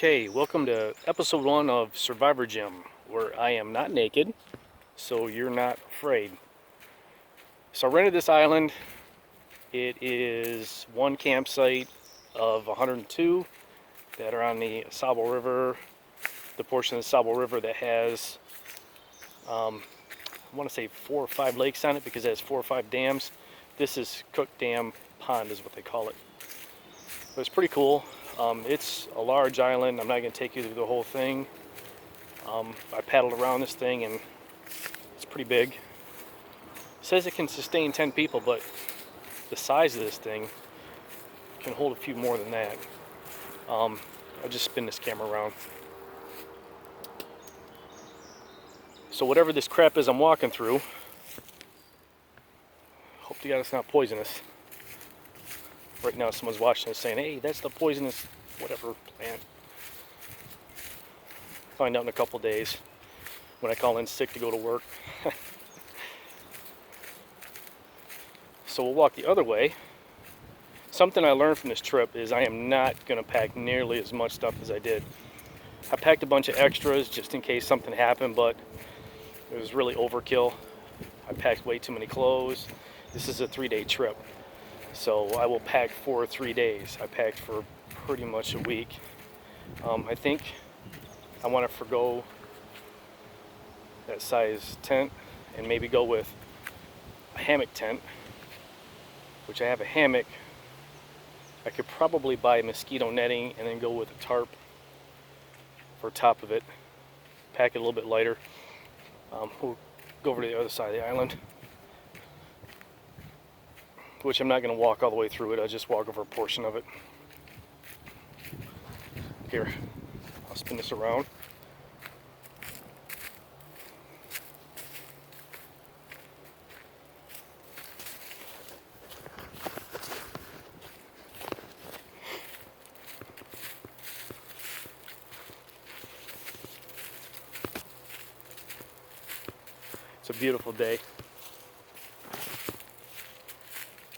Okay, welcome to episode 1 of Survivor Gym, where I am not naked, so you're not afraid. So I rented this island. It is one campsite of 102 that are on the Sable River, the portion of the Sable River that has, I want to say 4 or 5 lakes on it because it has 4 or 5 dams. This is Cook Dam Pond is what they call it. But it's pretty cool. It's a large island. I'm not going to take you through the whole thing. I paddled around this thing and it's pretty big. It says it can sustain 10 people, but the size of this thing can hold a few more than that. I'll just spin this camera around. So whatever this crap is I'm walking through, hope to God it's not poisonous. Right now someone's watching this saying, hey, that's the poisonous whatever plant. Find out in a couple days when I call in sick to go to work. So we'll walk the other way. Something I learned from this trip is I am not going to pack nearly as much stuff as I did. I packed a bunch of extras just in case something happened, but it was really overkill. I packed way too many clothes. This is a 3-day trip, so I will pack for 3 days. I packed for pretty much a week. I think I want to forgo that size tent and maybe go with a hammock tent, which I have a hammock. I could probably buy mosquito netting and then go with a tarp for top of it. Pack it a little bit lighter. We'll go over to the other side of the island, which I'm not going to walk all the way through it. I'll just walk over a portion of it. Here, I'll spin this around. It's a beautiful day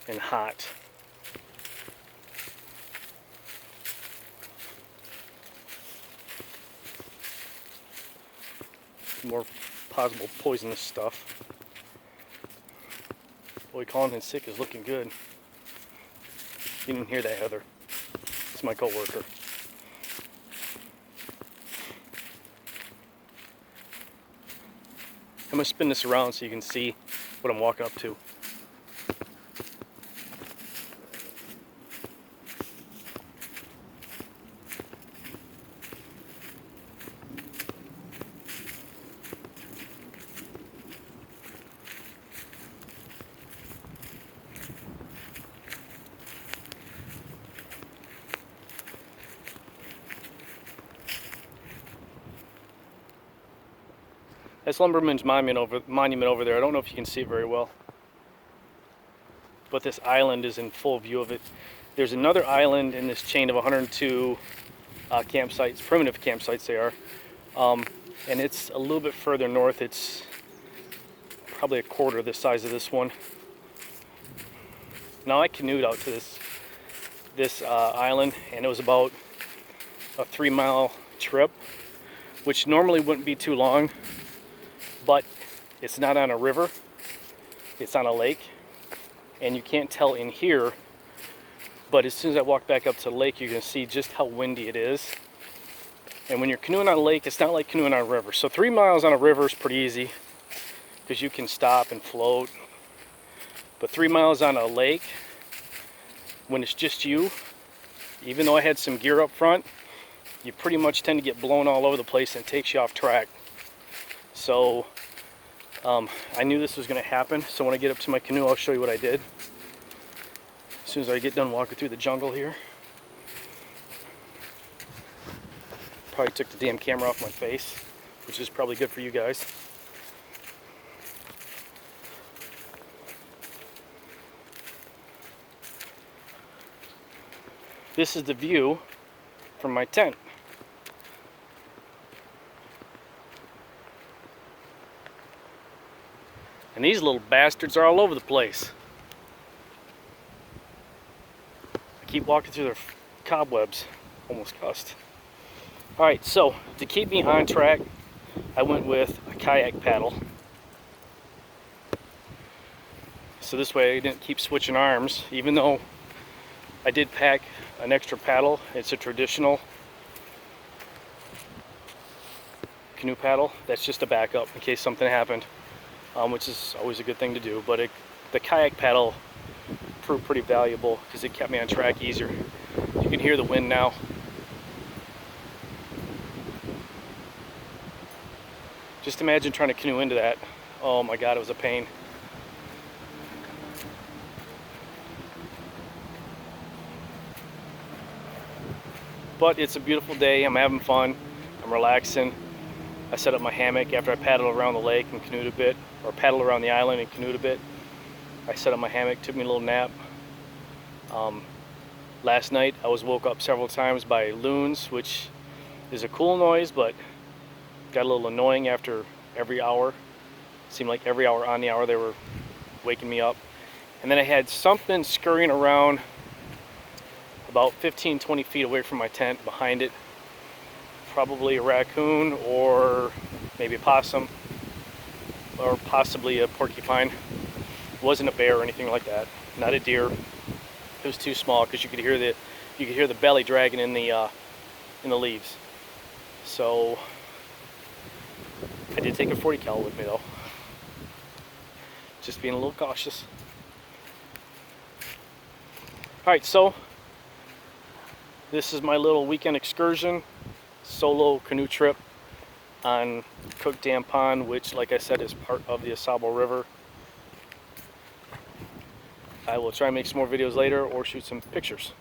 and hot. More possible poisonous stuff. Boy, calling in sick is looking good. You didn't hear that, Heather. It's my coworker. I'm going to spin this around so you can see what I'm walking up to. That's Lumberman's monument over there. I don't know if you can see it very well, but this island is in full view of it. There's another island in this chain of 102 campsites, primitive campsites they are, and it's a little bit further north. It's probably a quarter the size of this one. Now I canoed out to this island, and it was about a 3-mile trip, which normally wouldn't be too long. But it's not on a river, it's on a lake, and you can't tell in here, but as soon as I walk back up to the lake, you can see just how windy it is. And when you're canoeing on a lake, it's not like canoeing on a river. So 3 miles on a river is pretty easy, because you can stop and float. But 3 miles on a lake, when it's just you, even though I had some gear up front, you pretty much tend to get blown all over the place and it takes you off track. So I knew this was going to happen, so when I get up to my canoe, I'll show you what I did. As soon as I get done walking through the jungle here. Probably took the damn camera off my face, which is probably good for you guys. This is the view from my tent. And these little bastards are all over the place. I keep walking through their cobwebs. Almost cussed. Alright, so to keep me on track, I went with a kayak paddle. So this way I didn't keep switching arms, even though I did pack an extra paddle. It's a traditional canoe paddle. That's just a backup in case something happened, which is always a good thing to do. But the kayak paddle proved pretty valuable because it kept me on track easier. You can hear the wind now. Just imagine trying to canoe into that. Oh my God, it was a pain. But it's a beautiful day. I'm having fun. I'm relaxing. I set up my hammock after I paddled around the lake and canoed a bit, or paddled around the island and canoed a bit. I set up my hammock, took me a little nap. Last night I was woke up several times by loons, which is a cool noise, but got a little annoying after every hour. Seemed like every hour on the hour they were waking me up. And then I had something scurrying around about 15-20 feet away from my tent behind it. Probably a raccoon or maybe a possum or possibly a porcupine. It wasn't a bear or anything like that. Not a deer. It was too small because you could hear the belly dragging in the leaves. So I did take a 40 cal with me though. Just being a little cautious. Alright, so this is my little weekend excursion, solo canoe trip on Cook Dam Pond, which, like I said, is part of the Asabo River. I will try and make some more videos later or shoot some pictures.